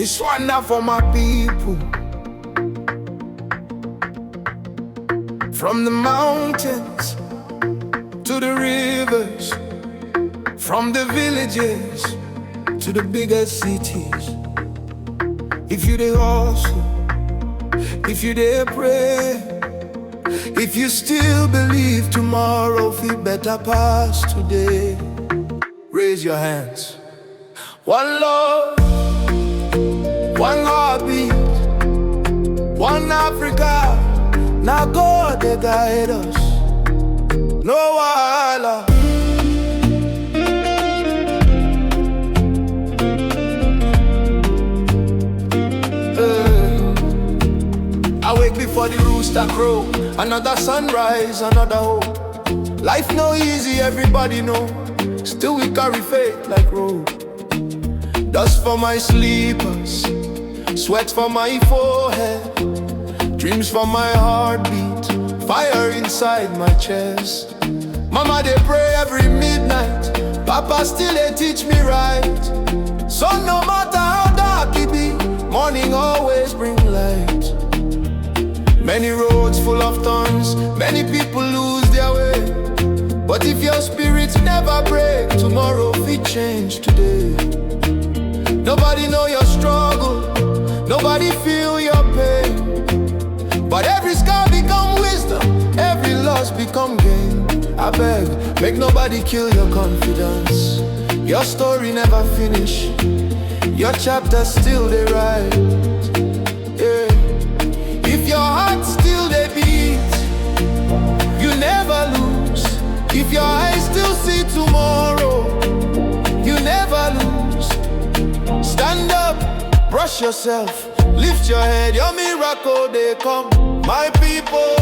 This one now for my people. From the mountains to the rivers, from the villages to the bigger cities. If you dey hustle, if you dey pray, if you still believe tomorrow feel better past today, raise your hands. One love, one heartbeat, one Africa. Now God they guide us, no wahala. I wake before the rooster crow, another sunrise, another hope. Life no easy, everybody know. Still we carry faith like rope. Dust for my sleepers, sweat for my forehead, dreams for my heartbeat, fire inside my chest. Mama they pray every midnight, Papa still they teach me right. So no matter how dark it be, morning always bring light. Many roads full of thorns, many people lose their way. But if your spirit never break, tomorrow will change today. Nobody know your struggle, nobody feel your pain. But every scar become wisdom, every loss become gain. I beg, make nobody kill your confidence. Your story never finish, your chapter still they write. Yeah. If your heart still they beat, you never lose. If your eyes still see tomorrow, you never lose. Stand up, brush yourself, lift your head, your miracle they come. My people,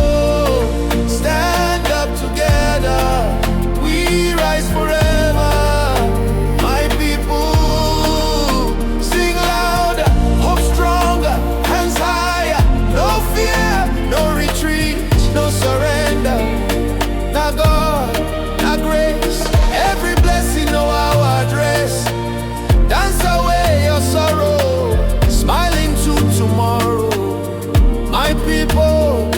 stand up together, we rise forever. My people, sing louder, hope stronger, hands higher. No fear, no retreat, no surrender. Now God, now grace, every blessing know our address. Dance away your sorrow, smiling to tomorrow. My people,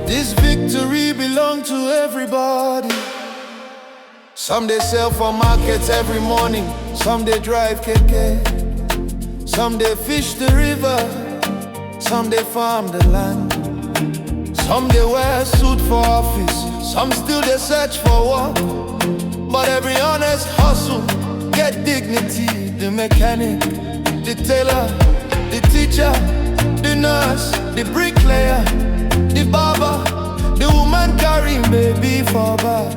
this victory belongs to everybody. Some they sell for markets every morning, some they drive keke, some they fish the river, some they farm the land, some they wear suit for office, some still they search for work. But every honest hustle get dignity. The mechanic, the tailor, the teacher, the nurse, the bricklayer, the barber, the woman carrying baby for back,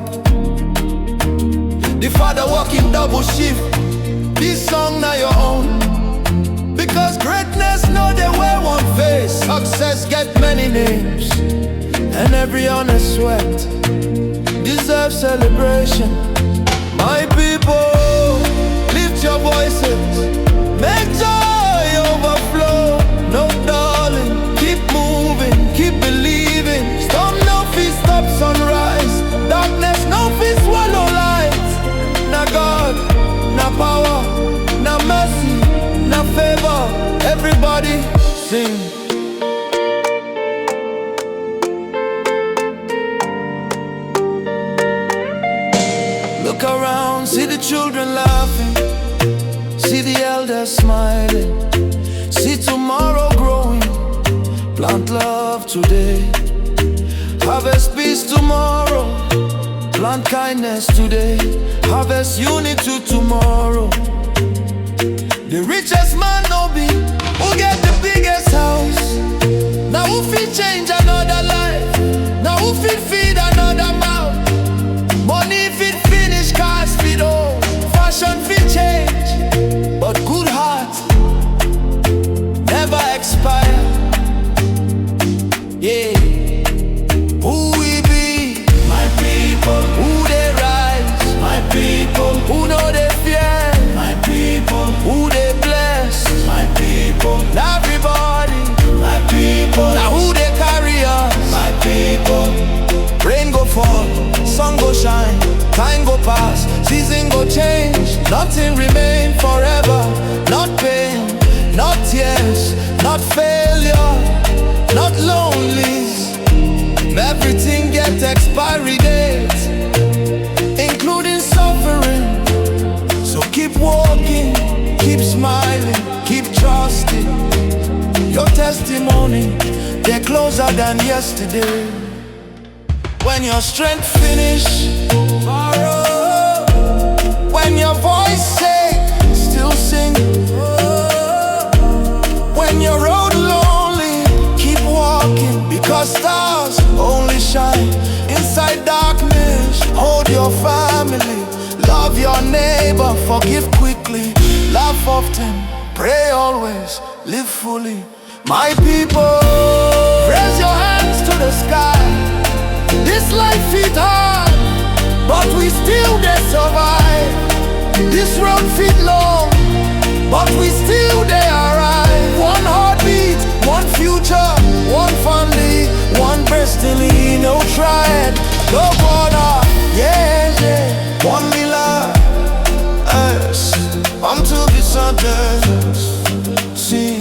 the father working double shift. This song now your own, because greatness know they wear one face. Success get many names, and every honest sweat deserves celebration. My people, lift your voices, make joy overflow. No darling, keep moving, keep believing. Storm no feet stop sunrise, darkness no feet swallow light. Na God, na power, na mercy, na favor. Everybody sing. Look around, see the children laughing, see the elders smiling, see tomorrow growing. Plant love today, harvest peace tomorrow. Plant kindness today, harvest unity tomorrow. The richest man no be who get the biggest house. Now who fit change another life? Now who fit feed another mouth? Money fit finish, cars fit old, fashion fit change, but good heart never expire. Yeah, who we be? My people. Who they rise? My people. Who know they fear? My people. Who they bless? My people. Everybody. My people. Now who they carry us? My people. Rain go fall, sun go shine, time go pass, season go change. Nothing remain forever, not pain, not tears. not failure, not lonely. Everything gets expiry dates, including suffering. So keep walking, keep smiling, keep trusting. Your testimony, they're closer than yesterday. When your strength finish, borrow. When your voice say, still sing. When your road lonely, keep walking. Because stars only shine inside darkness. Hold your family, love your neighbor, forgive quickly, laugh often, pray always, live fully. My people, raise your hands to the sky. This life fit hard, but we still dey survive. This road fit long, but we still dey arrive. One heartbeat, one future, one family, one destiny. No triad, no border, yeah, yeah. One miller, unto the sentence. See,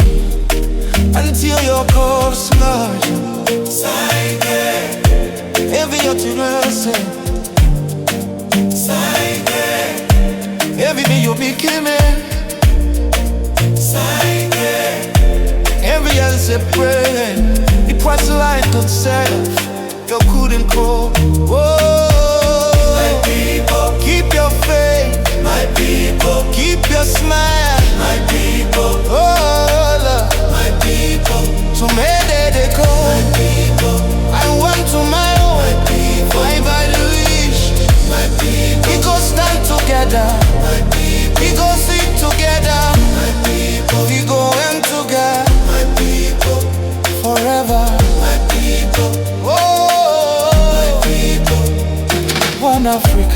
until your course large. Every utterance, every day you be killing. Every answer prayer, the price light itself, you couldn't call. Whoa, my people, keep your faith. My people, keep your smile. My people, oh Lord. My people, so many they go. My people, I want to my own. My people, my valuation. My people, we go stand together. My people, we go sing together. My people, we go end together. My people, forever. My people, oh, my people, one Africa.